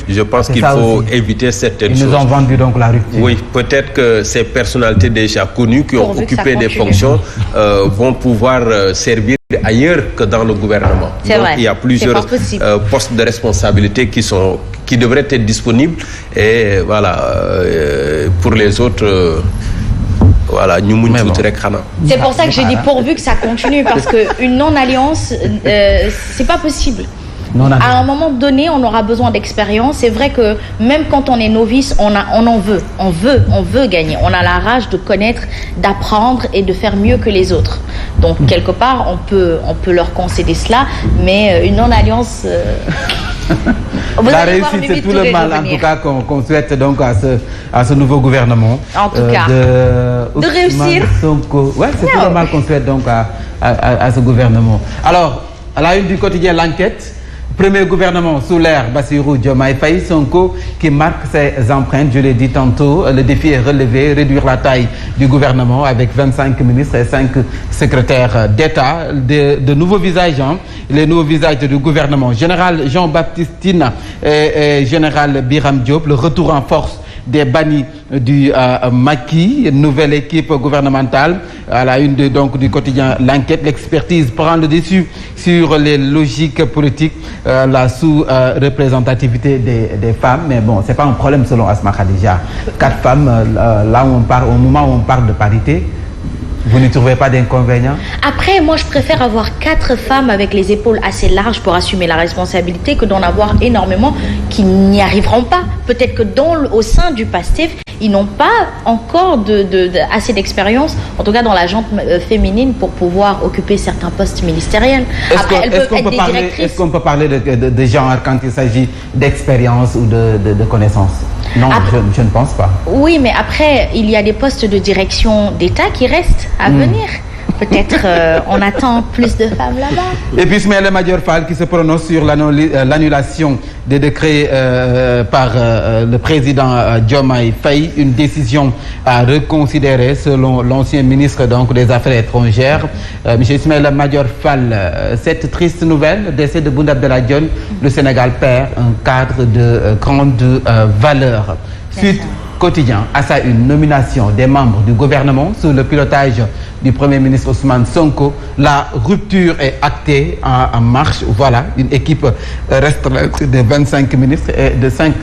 Je pense qu'il faut éviter certaines choses. Ils nous ont vendu donc la rupture. Oui, peut-être que ces personnalités déjà connues qui ont occupé des fonctions vont pouvoir servir ailleurs que dans le gouvernement. C'est vrai. Il y a plusieurs postes de responsabilité qui devraient être disponibles et voilà pour les autres. Voilà, c'est pour ça que j'ai dit pourvu que ça continue parce que une non-alliance, c'est pas possible. À un moment donné, on aura besoin d'expérience. C'est vrai que même quand on est novice, on veut gagner. On a la rage de connaître, d'apprendre et de faire mieux que les autres. Donc quelque part, on peut leur concéder cela, mais une non-alliance. La réussite, c'est tout le mal en tout cas qu'on souhaite donc à ce nouveau gouvernement. En tout cas, de réussir. Ouais, c'est tout le mal qu'on souhaite donc à ce gouvernement. Alors, à la une du quotidien L'Enquête. Premier gouvernement sous l'ère Bassirou Diomaye Faye, Sonko qui marque ses empreintes, je l'ai dit tantôt, le défi est relevé, réduire la taille du gouvernement avec 25 ministres et 5 secrétaires d'État, de nouveaux visages, les nouveaux visages du gouvernement. Général Jean-Baptiste Tine et Général Biram Diop, le retour en force des bannis du Macky, nouvelle équipe gouvernementale à la une donc du quotidien L'Enquête. L'expertise prend le dessus sur les logiques politiques, la sous-représentativité des femmes. Mais bon, c'est pas un problème selon Asma Khadija. 4 femmes, là où on parle, au moment où on parle de parité, vous ne trouvez pas d'inconvénient? Après, moi, je préfère avoir 4 femmes avec les épaules assez larges pour assumer la responsabilité que d'en avoir énormément qui n'y arriveront pas. Peut-être que au sein du PASTEF, ils n'ont pas encore assez d'expérience, en tout cas dans la gente féminine, pour pouvoir occuper certains postes ministériels. Après, elles peuvent être des directrices. Est-ce qu'on peut parler de genre quand il s'agit d'expérience ou de connaissances? Non, je ne pense pas. Oui, mais après, il y a des postes de direction d'État qui restent à venir. Peut-être on attend plus de femmes là-bas. Et puis Ismaël Madior Fall qui se prononce sur l'annulation des décrets par le président Diomaye Faye, une décision à reconsidérer selon l'ancien ministre donc des Affaires étrangères. Monsieur Ismaël Madior Fall, cette triste nouvelle, le décès de Boun Abdallah Dionne, le Sénégal perd un cadre de grande valeur. Suite quotidien à sa une, nomination des membres du gouvernement sous le pilotage du Premier ministre Ousmane Sonko. La rupture est actée en marche. Voilà, une équipe restreinte de 25 ministres et de 5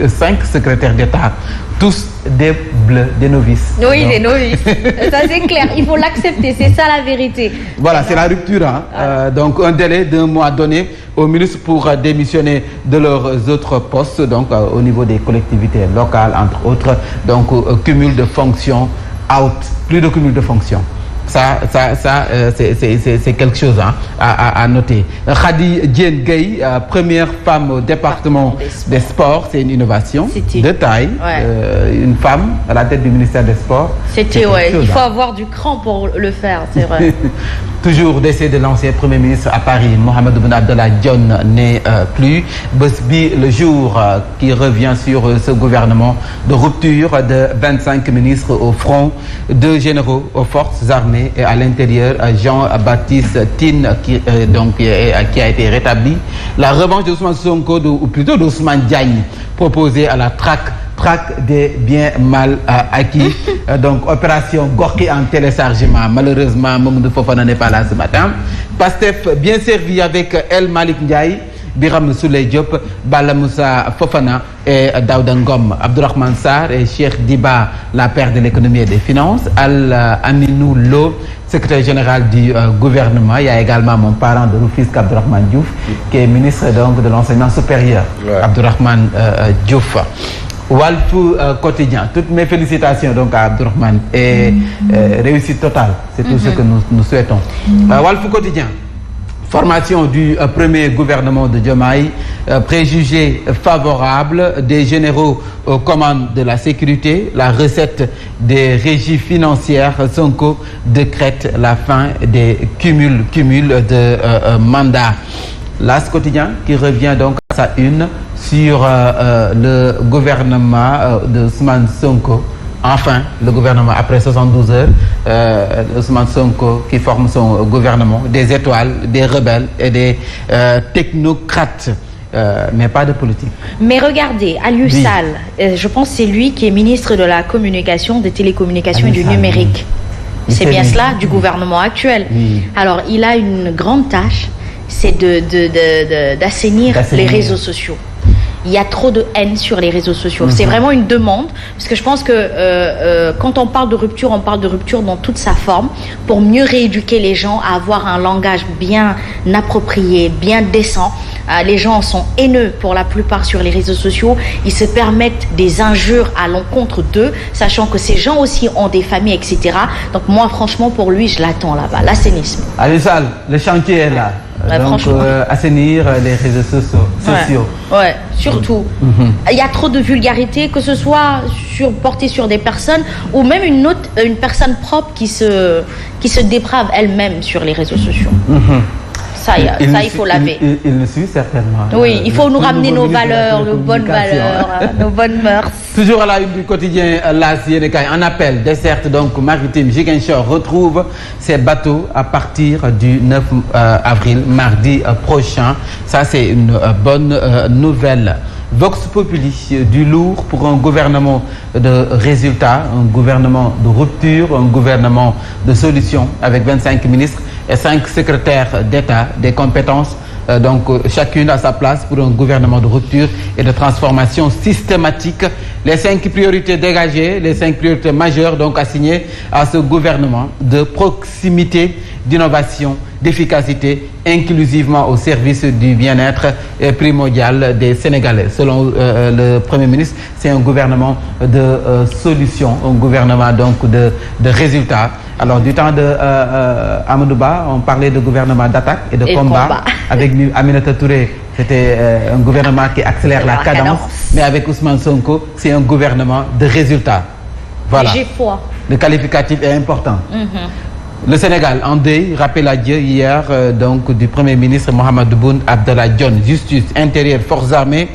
secrétaires d'État. Tous des bleus, des novices. Oui, des novices. Ça c'est clair, il faut l'accepter, c'est ça la vérité. Voilà, c'est la rupture. Donc un délai d'1 mois donné aux ministres pour démissionner de leurs autres postes, donc au niveau des collectivités locales, entre autres. Donc cumul de fonctions out, plus de cumul de fonctions. Ça c'est quelque chose à noter. Khady Diène Gaye, première femme au département des sports, c'est une innovation de taille. Ouais. Une femme à la tête du ministère des Sports. C'était il faut avoir du cran pour le faire, c'est vrai. Toujours décès de l'ancien Premier ministre à Paris, Mohamed Boun Abdallah Dionne n'est plus. Besbi, le jour qui revient sur ce gouvernement de rupture de 25 ministres au front, 2 généraux aux forces armées et à l'intérieur, Jean-Baptiste Tine qui a été rétabli. La revanche d'Ousmane Sonko, ou plutôt d'Ousmane Diagne, proposée à la traque des biens mal acquis. Donc opération Gorki en téléchargement. Malheureusement, Mamadou Fofana n'est pas là ce matin. Pastef bien servi avec El Malik Ndiaye, Biram Souley Diop, Bala Moussa Fofana et Daouda Ngom, Abdourahmane Sarr et Cheikh Diba, la paire de l'économie et des finances, Aminou Lo, secrétaire général du gouvernement. Il y a également mon parent de Rufisque, Abdourahmane Diouf, qui est ministre donc de l'enseignement supérieur, Abdourahmane Diouf. Walf quotidien, toutes mes félicitations donc à Abdourahmane et réussite totale, c'est tout ce que nous souhaitons. Walf quotidien, formation du premier gouvernement de Diomaye, préjugés favorables des généraux aux commandes de la sécurité, la recette des régies financières. Sonko décrète la fin des cumuls de mandats. L'As quotidien qui revient donc à sa une sur le gouvernement de Ousmane Sonko. Enfin, le gouvernement, après 72 heures, Ousmane Sonko qui forme son gouvernement, des étoiles, des rebelles et des technocrates. mais pas de politique. Mais regardez, Aliou Sall, je pense que c'est lui qui est ministre de la communication, des télécommunications et du numérique. C'est bien cela, du gouvernement actuel. Alors, il a une grande tâche, c'est d'assainir les réseaux sociaux. Il y a trop de haine sur les réseaux sociaux. C'est vraiment une demande, parce que je pense que quand on parle de rupture dans toute sa forme, pour mieux rééduquer les gens à avoir un langage bien approprié, bien décent. Les gens sont haineux pour la plupart sur les réseaux sociaux. Ils se permettent des injures à l'encontre d'eux, sachant que ces gens aussi ont des familles, etc. Donc moi, franchement, pour lui, je l'attends là-bas, l'assainissement. Aliou Sall, le chantier est là. Donc, assainir les réseaux sociaux. Ouais, surtout. Il y a trop de vulgarité, que ce soit porté sur des personnes ou même une personne propre qui se déprave elle-même sur les réseaux sociaux. Ça, il faut laver. Il le suit certainement. Oui, il faut nous ramener nos valeurs, nos bonnes valeurs, nos bonnes mœurs. Toujours à la une du quotidien L'As Yénékay, un appel desserte donc maritime. Ziguinchor retrouve ses bateaux à partir du 9 avril, mardi prochain. Ça, c'est une bonne nouvelle. Vox Populi, du lourd pour un gouvernement de résultats, un gouvernement de rupture, un gouvernement de solutions avec 25 ministres et 5 secrétaires d'État, des compétences donc chacune à sa place pour un gouvernement de rupture et de transformation systématique. Les 5 priorités dégagées, les 5 priorités majeures donc assignées à ce gouvernement de proximité, d'innovation, d'efficacité, inclusivement au service du bien-être primordial des Sénégalais. Selon le Premier ministre, c'est un gouvernement de solutions, un gouvernement donc de résultats. Alors du temps de Amadou Ba, on parlait de gouvernement d'attaque et de combat. Avec Aminata Touré, c'était un gouvernement qui accélère la cadence. Mais avec Ousmane Sonko, c'est un gouvernement de résultats. Voilà. J'ai foi. Le qualificatif est important. Le Sénégal en deuil, rappel à Dieu hier donc du Premier ministre Mohamed Boun Abdallah Dionne. Justice, intérieur, forces armées,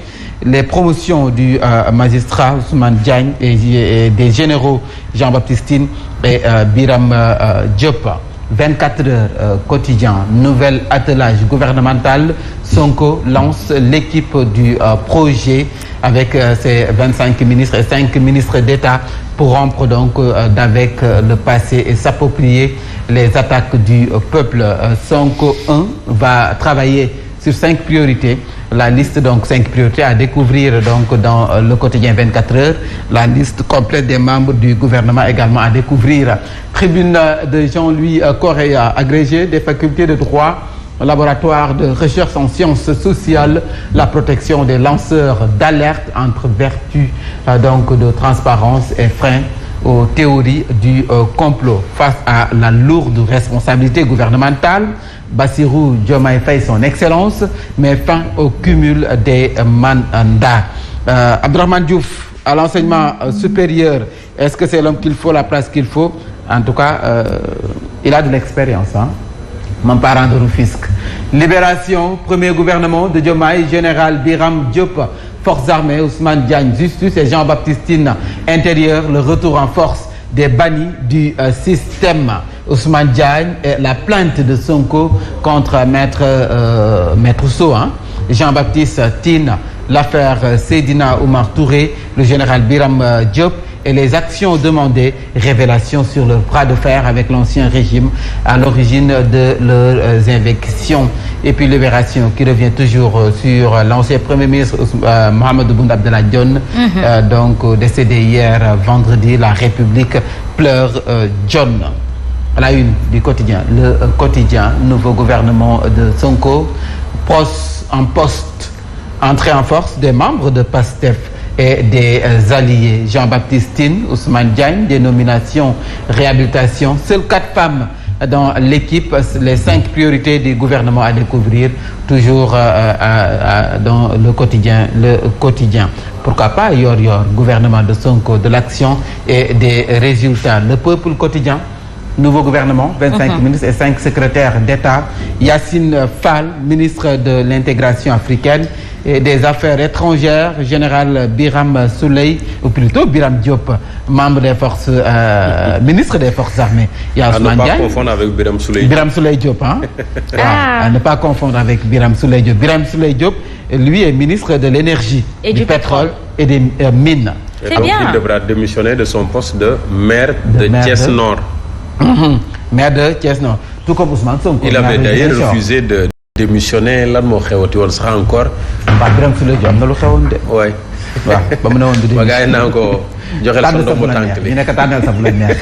les promotions du magistrat Ousmane Diagne et des généraux Jean-Baptiste Tine et Biram Diop. 24 heures quotidien, nouvel attelage gouvernemental. Sonko lance l'équipe du projet avec ses 25 ministres et 5 ministres d'État pour rompre donc avec le passé et s'approprier les attaques du peuple. Sonko 1 va travailler sur 5 priorités. La liste donc 5 priorités à découvrir donc dans le quotidien 24 heures. La liste complète des membres du gouvernement également à découvrir. Tribune de Jean-Louis Correa, agrégé des facultés de droit, laboratoire de recherche en sciences sociales, la protection des lanceurs d'alerte entre vertu donc de transparence et frein aux théories du complot. Face à la lourde responsabilité gouvernementale, Bassirou Diomaye Faye son excellence, met fin au cumul des mandats. Abdourahmane Diouf, à l'enseignement supérieur, est-ce que c'est l'homme qu'il faut, la place qu'il faut? En tout cas, il a de l'expérience. Mon parent de Rufisque. Libération, premier gouvernement de Diomaye, général Biram Diop, forces armées, Ousmane Diagne, justice et Jean-Baptiste Tine, intérieur, le retour en force des bannis du système. Ousmane Diagne et la plainte de Sonko contre Maître Sow, Jean-Baptiste Tine, l'affaire Seydina Oumar Touré, le général Biram Diop et les actions demandées, révélation sur le bras de fer avec l'ancien régime à l'origine de leurs invections. Et puis Libération qui revient toujours sur l'ancien Premier ministre Mohamed Boun Abdallah Dionne, donc décédé hier vendredi. La République pleure John. À la une du quotidien, le quotidien, nouveau gouvernement de Sonko, entrée en force des membres de PASTEF et des alliés. Jean-Baptiste Tine, Ousmane Diagne, des nominations, réhabilitation. Seules 4 femmes dans l'équipe, les 5 priorités du gouvernement à découvrir, toujours dans le quotidien. Pourquoi pas Yor, gouvernement de Sonko, de l'action et des résultats. Le peuple quotidien, nouveau gouvernement, 25 ministres et 5 secrétaires d'État. Yassine Fall, ministre de l'intégration africaine, et des Affaires étrangères, général Birame Souleye, ou plutôt Birame Diop, membre des forces, ministre des Forces armées. Il y a Ousmane Diagne. Ne pas confondre avec Birame Souleye. Birame Souleye Diop, hein? À ne pas confondre avec Birame Souleye Diop. Birame Souleye Diop, lui, est ministre de l'énergie, du pétrole et des mines. Et donc, il devra démissionner de son poste de maire de Thiès Nord. Maire de Thiès Nord. Tout comme Ousmane Sonko. Il avait d'ailleurs refusé de démissionner. Lan moo xewati woon sax encore. Ba Birame Souleye Diop am na lu xewoon de. waay. waaw ba mu ne woon du ba gars yi naan ko joxe la sa ndombo tànk li. ñu nekk tànnal sa fu la neex.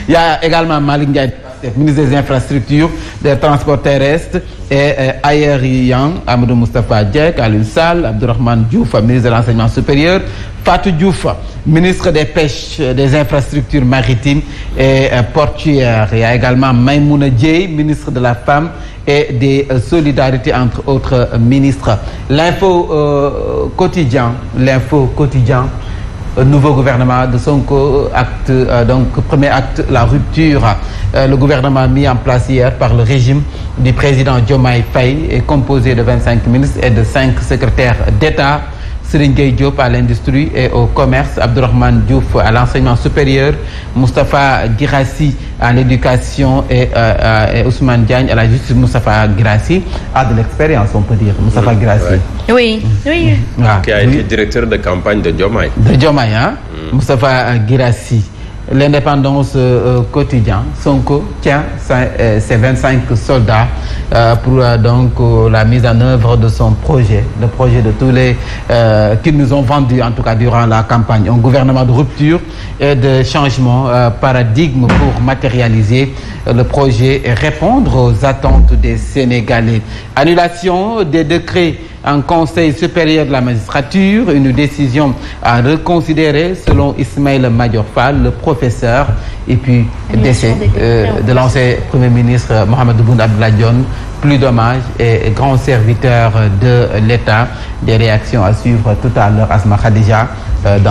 Il y a également Malick Ndiaye, ministre des Infrastructures, des Transports terrestres et aériens, Amadou Moustapha Diek, Aliou Sall, Abdourahmane Diouf, ministre de l'Enseignement supérieur, Fatou Diouf, ministre des Pêches, des Infrastructures maritimes et portuaires. Il y a également Maïmouna Dièye, ministre de la Femme et des Solidarités, entre autres ministres. L'info quotidien, nouveau gouvernement de Sonko, acte, donc premier acte, la rupture. Le gouvernement mis en place hier par le régime du président Diomaye Faye est composé de 25 ministres et de 5 secrétaires d'État. Serigne Gueye Diop à l'industrie et au commerce, Abdourahmane Diouf à l'enseignement supérieur, Moustapha Guirassy à l'éducation et Ousmane Diagne à la justice. Moustapha Guirassy a de l'expérience, on peut dire. Moustapha Guirassy. Oui. Qui a été directeur de campagne de Diomaye. De Diomaye, hein? Moustapha Guirassy. L'indépendance quotidien, Sonko tient ses 25 soldats pour donc la mise en œuvre de son projet, le projet de tous les qu'ils nous ont vendus en tout cas durant la campagne. Un gouvernement de rupture et de changement paradigme pour matérialiser le projet et répondre aux attentes des Sénégalais. Annulation des décrets en Conseil supérieur de la magistrature, une décision à reconsidérer selon Ismaïla Madior Fall, le professeur, et puis décès de l'ancien Premier ministre Mahammed Boun Abdallah Dionne, plus d'hommage et grand serviteur de l'État. Des réactions à suivre tout à l'heure, Asma Khadija.